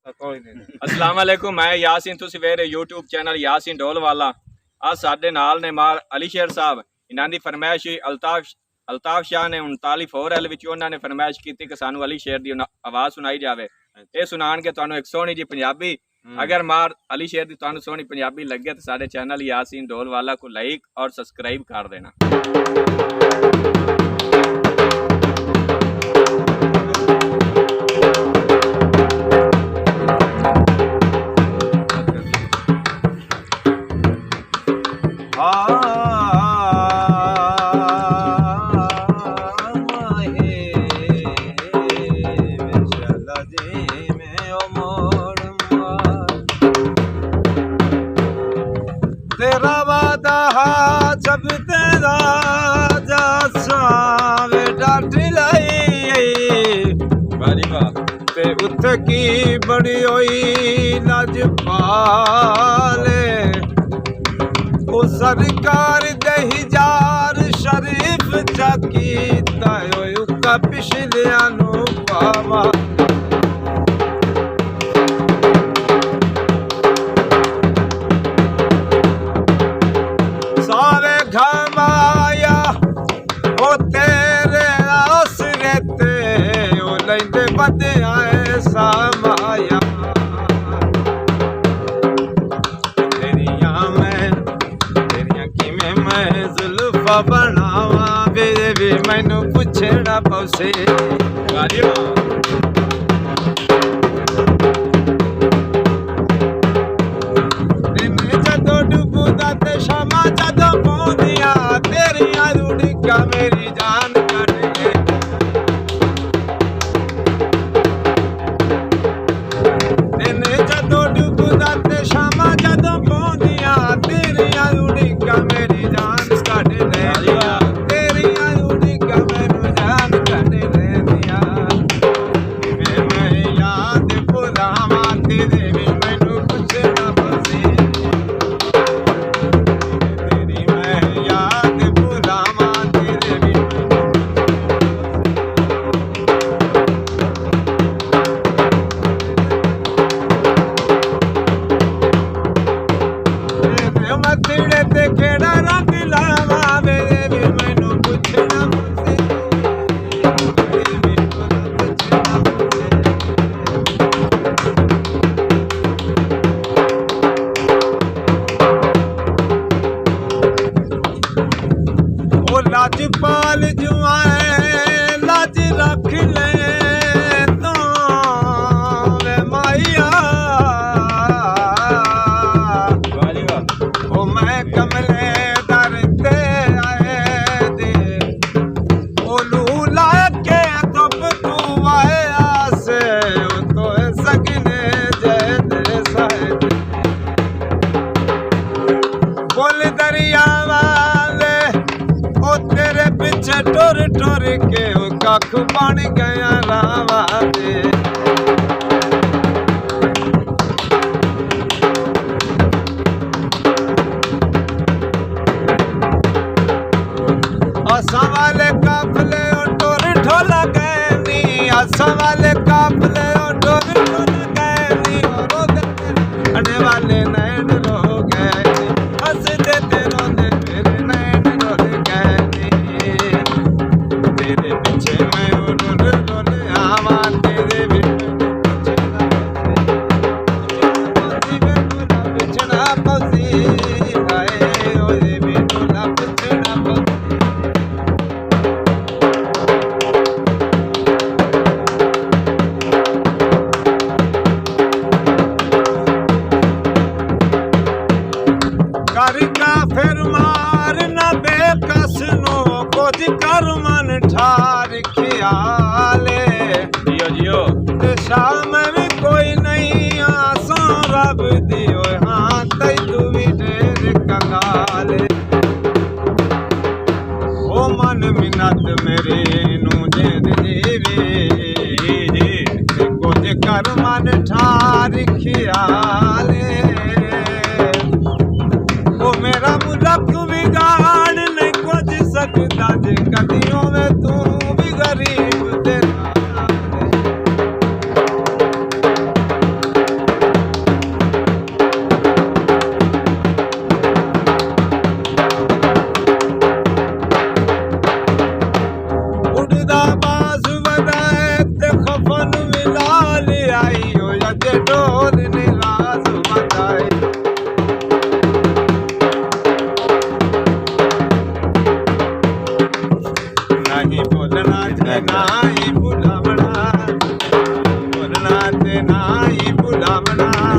अस्सलाम वालेकुम, मैं यासीन, तुसीं वेख रहे यूट्यूब चैनल यासीन ढोलवाला। आज साडे नाल ने मार अली शेर साहब, इन्हां दी फरमाइश अल्ताफ शाह ने 39 4L विच उन्हां ने फरमाइश कीती कि सानू अली शेर दी आवाज़ सुनाई जावे। ये सुनाण के तुहानू एक सोहनी जी पंजाबी। अगर मार अली शेर दी तुहानू सोहनी पंजाबी लगे तो साडे चैनल यासीन ढोलवाला को लाइक और सब्सक्राइब कर देना। तेरा वादा जब तेरा जासा डाट लाई ते उत्थे की बड़ी होई लजपाले ओ सरकार दही जार शरीफ जाकी तायो उका पिछलिया नु पावा सारे घमाया ओ तेरे आसरे ते ओ लेंदे बदे आए सामाया तेरिया किमें मैं जुल्फा बनावा बेबी मैनू पुछड़ा पौसे जदों डुबदा ते शामा जदों पौंदिया तेरिया रुड़िका मेरी जान कट गए दिन जदों डुबदा ते शामा जदों पौंदिया तेरिया रुड़िका मेरी जान कट ले तेरिया रुड़िका मेरी जान कट ले दिया मैं याद भुलावा तेरे भी मैनू पुछना पसी लाजपाल जुआए लाज रख ले तो वे माइया ओ मैं कमले दर ते आए दे ओ लूला के तब तू आए आसे ओ तो सगने जय दे साहिब बोल दरिया तेरे पीछे टुर टुर के कख बन गया रावा दे आसा वाले काफले टुर ढोला गए नी आसा वाले काफले टुर ढोला गए नी अने वाले नैन रो गए हंसते ते रोंदे मेरे नैन रो गए तेरे पीछे मैं डोले डोले आवा तेरे भी पिछड़ा पसी आए ओए भी डोला पिछड़ा पसी कर का फिर मार न बेकस नो कुछ कर मन ठार खियाले जियो जियो ते शाम में कोई नहीं आसा रब दियो हाँ तई तू भी ढेर कंगाले ओ मन मिन्नत मेरे नू जेद जीवे कुछ कर मन ठार खियाले ओ मेरा मुल्क बिगाड़ नहीं कुछ सकता जे कदियों में तू भी गरीब दे ਸਾਵਣਾ